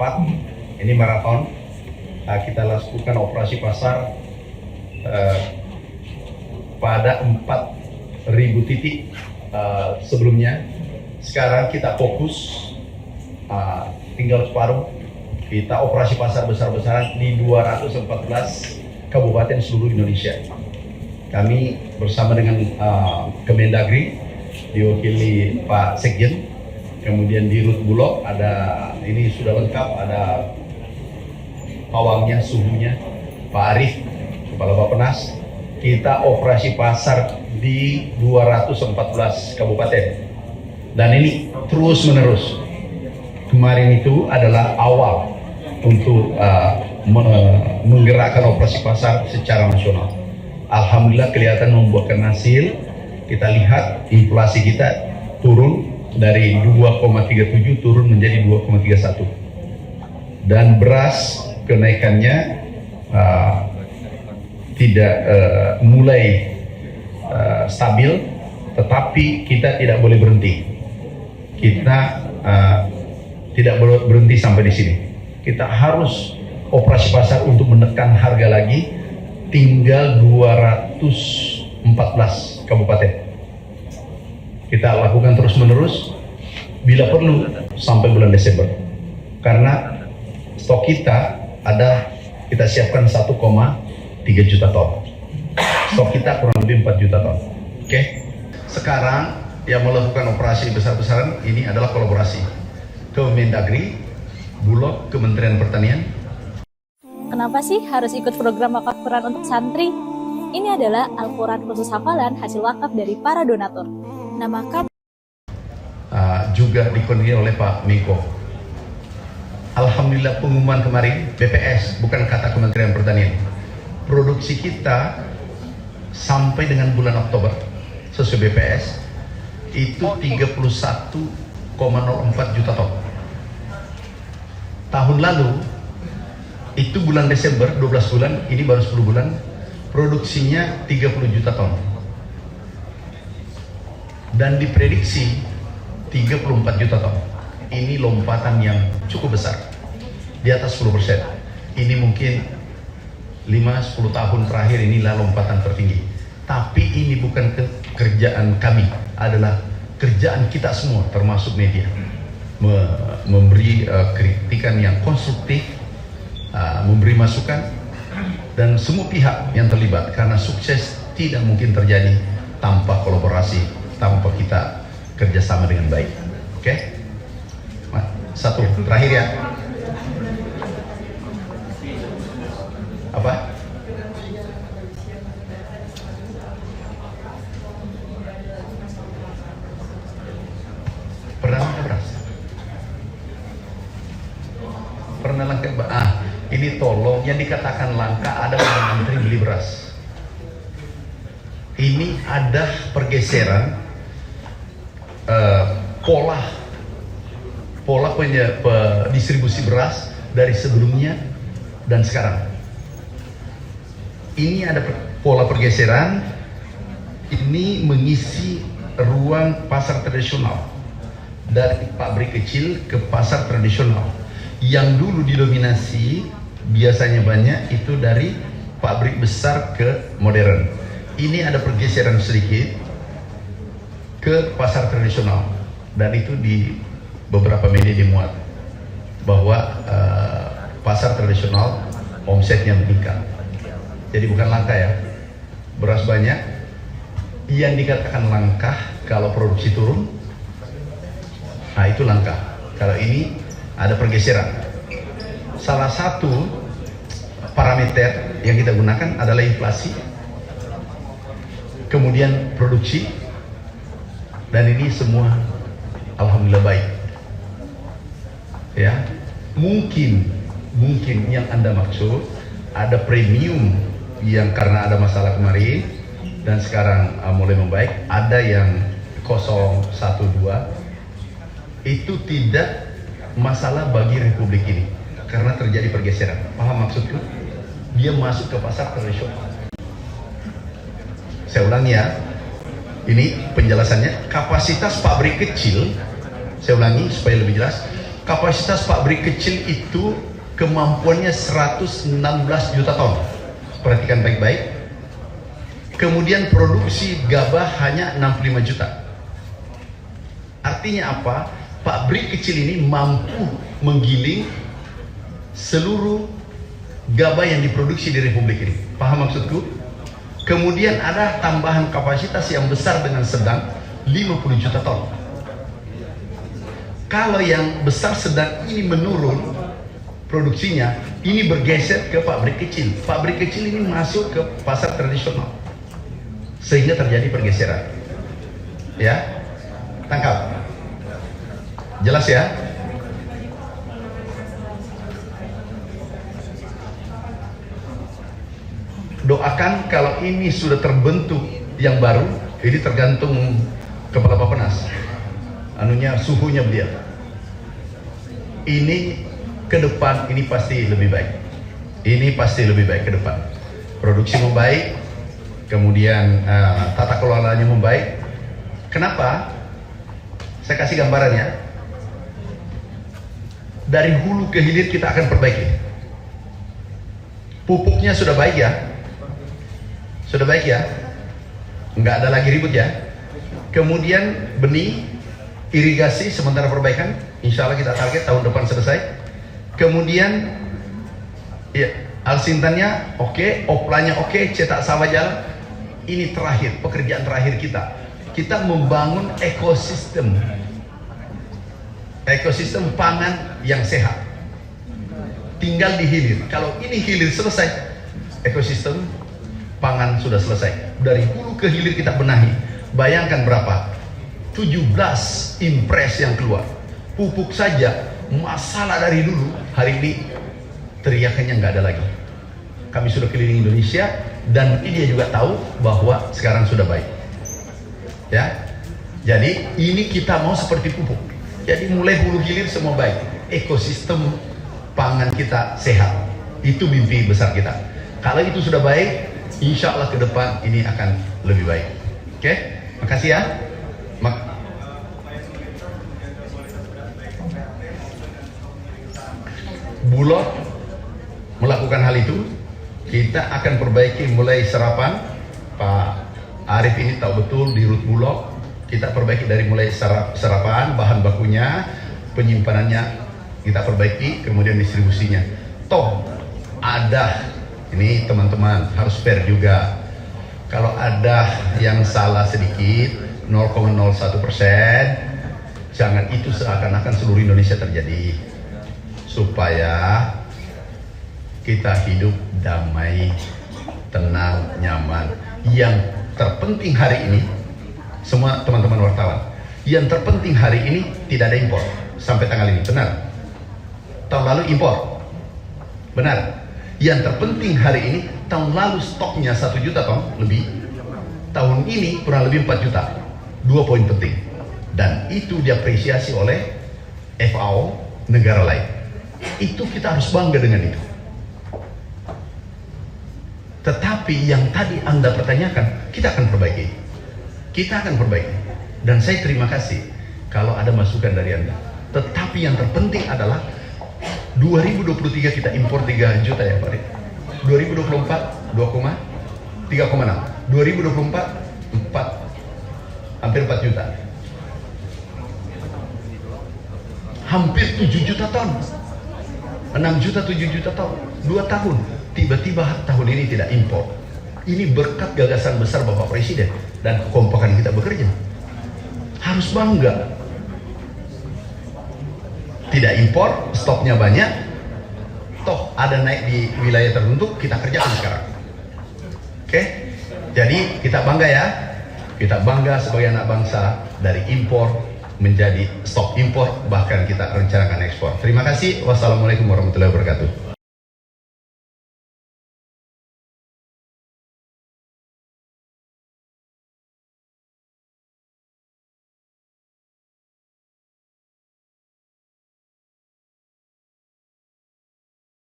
rapat, ini maraton. Kita lakukan operasi pasar pada 4.000 titik sebelumnya. Sekarang kita fokus, tinggal separuh. Kita operasi pasar besar-besaran di 214 kabupaten seluruh Indonesia. Kami bersama dengan Kemendagri, diwakili Pak Sekjen, kemudian di Rut Bulog ada, ini sudah lengkap, ada pawangnya, suhunya, Pak Arif, Kepala Bappenas. Kita operasi pasar di 214 kabupaten. Dan ini terus menerus. Kemarin itu adalah awal untuk menggerakkan operasi pasar secara nasional. Alhamdulillah kelihatan membuahkan hasil. Kita lihat inflasi kita turun dari 2,37 turun menjadi 2,31. Dan beras kenaikannya tidak mulai stabil, tetapi kita tidak boleh berhenti. Kita tidak boleh berhenti sampai di sini. Kita harus operasi pasar untuk menekan harga lagi. Tinggal 214 kabupaten. Kita lakukan terus-menerus, bila perlu sampai bulan Desember. Karena stok kita kita siapkan 1,3 juta ton. Stok kita kurang lebih 4 juta ton. Oke. Sekarang yang melakukan operasi besar-besaran ini adalah kolaborasi Kemendagri, Bulog, Kementerian Pertanian. Kenapa sih harus ikut program wakaf Quran untuk santri? Ini adalah Al-Quran khusus hafalan hasil wakaf dari para donatur. Nama juga dikoordinir oleh Pak Menko. Alhamdulillah pengumuman kemarin BPS, bukan kata Kementerian Pertanian. Produksi kita sampai dengan bulan Oktober sesuai BPS itu 31,04 juta ton. Tahun lalu itu bulan Desember 12 bulan, ini baru 10 bulan, produksinya 30 juta ton. Dan diprediksi 34 juta ton. Ini lompatan yang cukup besar, di atas 10%. Ini mungkin 5-10 tahun terakhir inilah lompatan tertinggi. Tapi ini bukan kerjaan kami, adalah kerjaan kita semua termasuk media. Memberi kritikan yang konstruktif, memberi masukan, dan semua pihak yang terlibat, karena sukses tidak mungkin terjadi tanpa kolaborasi, tanpa kita kerjasama dengan baik. Oke? Satu, terakhir ya. Apa? Pernah langka beras? Pernah langka beras? Ini tolong, yang dikatakan langka ada yang antri beli beras. Ini ada pergeseran pola distribusi beras dari sebelumnya dan sekarang. Ini ada pola pergeseran, ini mengisi ruang pasar tradisional dari pabrik kecil ke pasar tradisional. Yang dulu didominasi biasanya banyak itu dari pabrik besar ke modern. Ini ada pergeseran sedikit ke pasar tradisional, dan itu di beberapa media dimuat bahwa pasar tradisional omsetnya meningkat. Jadi bukan langka ya, beras banyak. Yang dikatakan langka kalau produksi turun, nah itu langka. Kalau ini ada pergeseran. Salah satu parameter yang kita gunakan adalah inflasi, kemudian produksi, dan ini semua alhamdulillah baik. Ya, mungkin yang Anda maksud ada premium yang karena ada masalah kemarin dan sekarang mulai membaik, ada yang 012, itu tidak masalah bagi Republik ini karena terjadi pergeseran. Paham maksudku? Dia masuk ke pasar tradisional. Saya ulangi ya, ini penjelasannya. Kapasitas pabrik kecil, saya ulangi supaya lebih jelas, Kapasitas pabrik kecil itu kemampuannya 116 juta ton. Perhatikan baik-baik. Kemudian produksi gabah hanya 65 juta. Artinya apa? Pabrik kecil ini mampu menggiling seluruh gabah yang diproduksi di Republik ini. Paham maksudku? Kemudian ada tambahan kapasitas yang besar dengan sedang 50 juta ton. Kalau yang besar sedang ini menurun produksinya, ini bergeser ke pabrik kecil. Pabrik kecil ini masuk ke pasar tradisional, sehingga terjadi pergeseran. Ya, tangkap. Jelas ya? Doakan kalau ini sudah terbentuk yang baru, ini tergantung kepala Bappenas, suhunya beliau. Ini ke depan ini pasti lebih baik. Ini pasti lebih baik ke depan. Produksi membaik, kemudian tata kelolanya membaik. Kenapa? Saya kasih gambarannya. Dari hulu ke hilir kita akan perbaiki. Pupuknya sudah baik ya? Sudah baik ya? Nggak ada lagi ribut ya? Kemudian benih, irigasi sementara perbaikan, insya Allah kita target tahun depan selesai. Kemudian ya, alsintannya oke, oplanya oke, cetak sawah jalan. Ini terakhir, pekerjaan terakhir kita. Kita membangun ekosistem pangan yang sehat. Tinggal di hilir. Kalau ini hilir selesai, ekosistem pangan sudah selesai. Dari hulu ke hilir kita benahi. Bayangkan berapa? 17 impres yang keluar. Pupuk saja masalah dari dulu, hari ini teriakannya nggak ada lagi. Kami sudah keliling Indonesia dan dia juga tahu bahwa sekarang sudah baik. Ya, jadi ini kita mau seperti pupuk. Jadi mulai hulu hilir semua baik. Ekosistem pangan kita sehat. Itu mimpi besar kita. Kalau itu sudah baik, insya Allah ke depan ini akan lebih baik. Oke, makasih ya. Bulog melakukan hal itu. Kita akan perbaiki mulai serapan. Pak Arif ini tahu betul di Rut Bulog. Kita perbaiki dari mulai serapan, bahan bakunya, penyimpanannya kita perbaiki, kemudian distribusinya. Toh ada, ini teman-teman harus fair juga. Kalau ada yang salah sedikit 0,01%, jangan itu seakan-akan seluruh Indonesia terjadi. Supaya kita hidup damai, tenang, nyaman. Yang terpenting hari ini, semua teman-teman wartawan, yang terpenting hari ini tidak ada impor sampai tanggal ini, benar? Tahun lalu impor, benar? Yang terpenting hari ini, tahun lalu stoknya 1 juta ton lebih, tahun ini kurang lebih 4 juta. 2 poin penting, dan itu diapresiasi oleh FAO negara lain. Itu kita harus bangga dengan itu. Tetapi yang tadi Anda pertanyakan, kita akan perbaiki. Kita akan perbaiki. Dan saya terima kasih kalau ada masukan dari Anda. Tetapi yang terpenting adalah 2023 kita impor 3 juta ya Pak. 2024 3,6. 2024 hampir 4 juta. Hampir 7 juta ton. 6 juta 7 juta ton. 2 tahun. Tiba-tiba tahun ini tidak impor. Ini berkat gagasan besar Bapak Presiden dan kekompakan kita bekerja. Harus bangga. Tidak impor, stoknya banyak. Toh ada naik di wilayah tertentu, kita kerjakan sekarang. Oke? Jadi kita bangga ya. Kita bangga sebagai anak bangsa dari impor menjadi stok impor, bahkan kita rencanakan ekspor. Terima kasih. Wassalamualaikum warahmatullahi wabarakatuh.